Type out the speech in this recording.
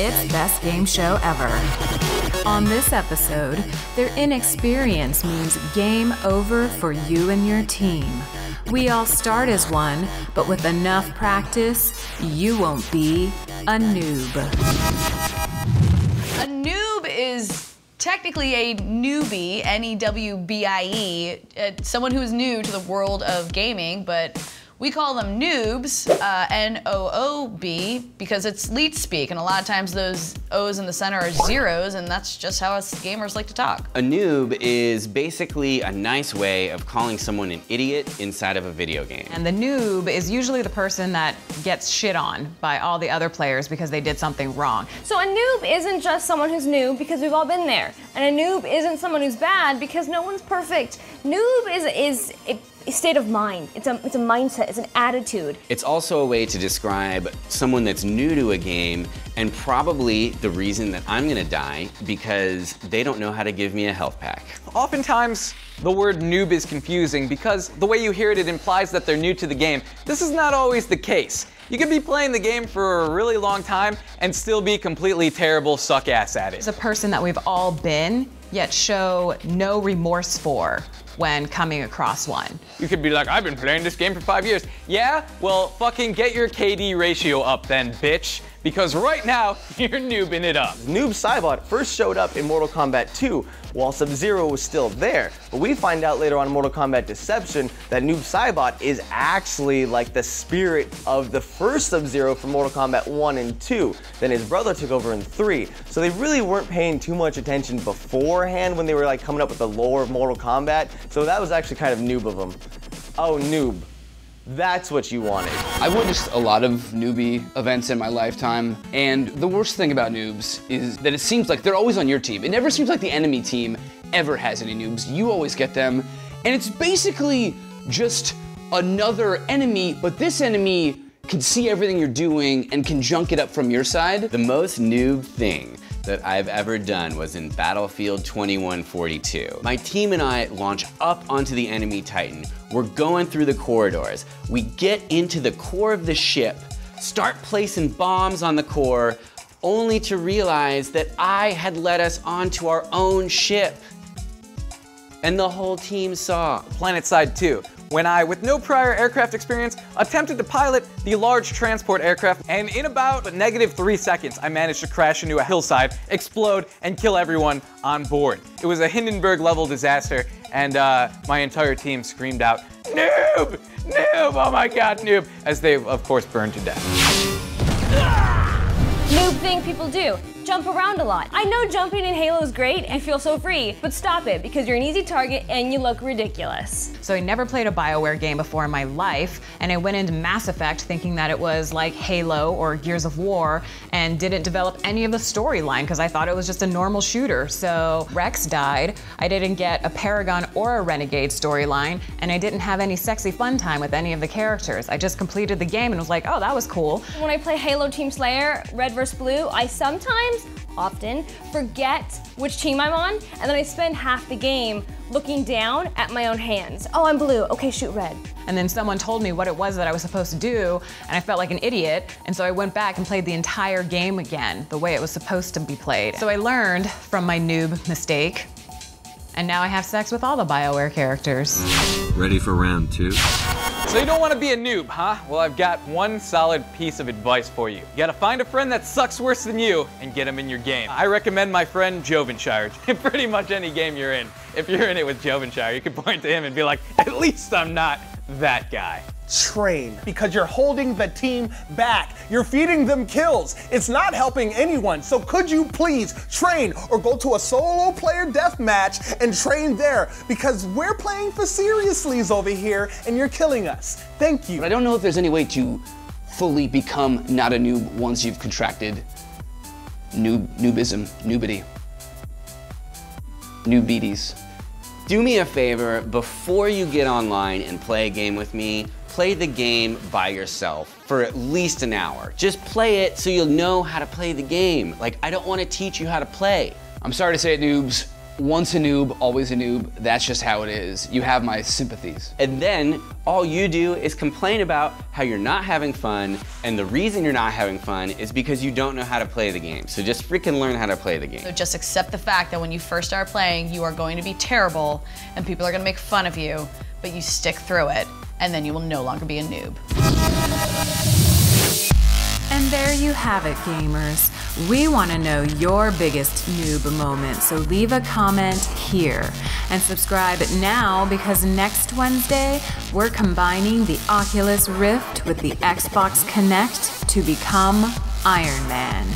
It's best game show ever. On this episode, their inexperience means game over for you and your team. We all start as one, but with enough practice, you won't be a noob. A noob is technically a newbie, N-E-W-B-I-E, someone who is new to the world of gaming, but we call them noobs, N-O-O-B, because it's leet speak, and a lot of times those O's in the center are zeros, and that's just how us gamers like to talk. A noob is basically a nice way of calling someone an idiot inside of a video game. And the noob is usually the person that gets shit on by all the other players because they did something wrong. So a noob isn't just someone who's new, because we've all been there. And a noob isn't someone who's bad, because no one's perfect. Noob is a state of mind. It's a mindset, it's an attitude. It's also a way to describe someone that's new to a game, and probably the reason that I'm gonna die because they don't know how to give me a health pack. Oftentimes, the word noob is confusing because the way you hear it, it implies that they're new to the game. This is not always the case. You can be playing the game for a really long time and still be completely terrible suck ass at it. It's a person that we've all been, yet show no remorse for when coming across one. You could be like, I've been playing this game for 5 years. Yeah? Well, fucking get your KD ratio up then, bitch. Because right now, you're noobing it up. Noob Saibot first showed up in Mortal Kombat 2 while Sub-Zero was still there. But we find out later on in Mortal Kombat Deception that Noob Saibot is actually like the spirit of the first Sub-Zero from Mortal Kombat 1 and 2. Then his brother took over in 3. So they really weren't paying too much attention beforehand when they were like coming up with the lore of Mortal Kombat. So that was actually kind of noob of them. Oh, noob. That's what you wanted. I've witnessed a lot of newbie events in my lifetime, and the worst thing about noobs is that it seems like they're always on your team. It never seems like the enemy team ever has any noobs. You always get them, and it's basically just another enemy, but this enemy can see everything you're doing and can junk it up from your side. The most noob thing that I've ever done was in Battlefield 2142. My team and I launch up onto the enemy Titan. We're going through the corridors. We get into the core of the ship, start placing bombs on the core, only to realize that I had led us onto our own ship. And the whole team saw. PlanetSide 2. When I, with no prior aircraft experience, attempted to pilot the large transport aircraft, and in about -3 seconds, I managed to crash into a hillside, explode, and kill everyone on board. It was a Hindenburg-level disaster, and my entire team screamed out, "Noob! Noob! Oh my god, noob!" as they, of course, burned to death. Noob thing people do. Jump around a lot. I know jumping in Halo is great and you feel so free, but stop it because you're an easy target and you look ridiculous. So I never played a BioWare game before in my life, and I went into Mass Effect thinking that it was like Halo or Gears of War, and didn't develop any of the storyline because I thought it was just a normal shooter. So Rex died, I didn't get a Paragon or a Renegade storyline, and I didn't have any sexy fun time with any of the characters. I just completed the game and was like, oh, that was cool. When I play Halo Team Slayer, Red vs. Blue, I often forget which team I'm on, and then I spend half the game looking down at my own hands. Oh, I'm blue, okay, shoot red. And then someone told me what it was that I was supposed to do, and I felt like an idiot, and so I went back and played the entire game again, the way it was supposed to be played. So I learned from my noob mistake, and now I have sex with all the BioWare characters. Ready for round 2? So you don't want to be a noob, huh? Well, I've got one solid piece of advice for you. You gotta find a friend that sucks worse than you and get him in your game. I recommend my friend Ovenshire in pretty much any game you're in. If you're in it with Ovenshire, you can point to him and be like, at least I'm not that guy. Train, because you're holding the team back. You're feeding them kills. It's not helping anyone. So could you please train or go to a solo player deathmatch and train there? Because we're playing for seriouslys over here and you're killing us. Thank you. But I don't know if there's any way to fully become not a noob once you've contracted noobism, noobity, noobities. Do me a favor, before you get online and play a game with me, play the game by yourself for at least an hour. Just play it so you'll know how to play the game. Like, I don't want to teach you how to play. I'm sorry to say it, noobs, once a noob, always a noob. That's just how it is. You have my sympathies. And then all you do is complain about how you're not having fun, and the reason you're not having fun is because you don't know how to play the game. So just freaking learn how to play the game. So just accept the fact that when you first start playing, you are going to be terrible and people are going to make fun of you, but you stick through it, and then you will no longer be a noob. And there you have it, gamers. We want to know your biggest noob moment, so leave a comment here. And subscribe now, because next Wednesday, we're combining the Oculus Rift with the Xbox Kinect to become Iron Man.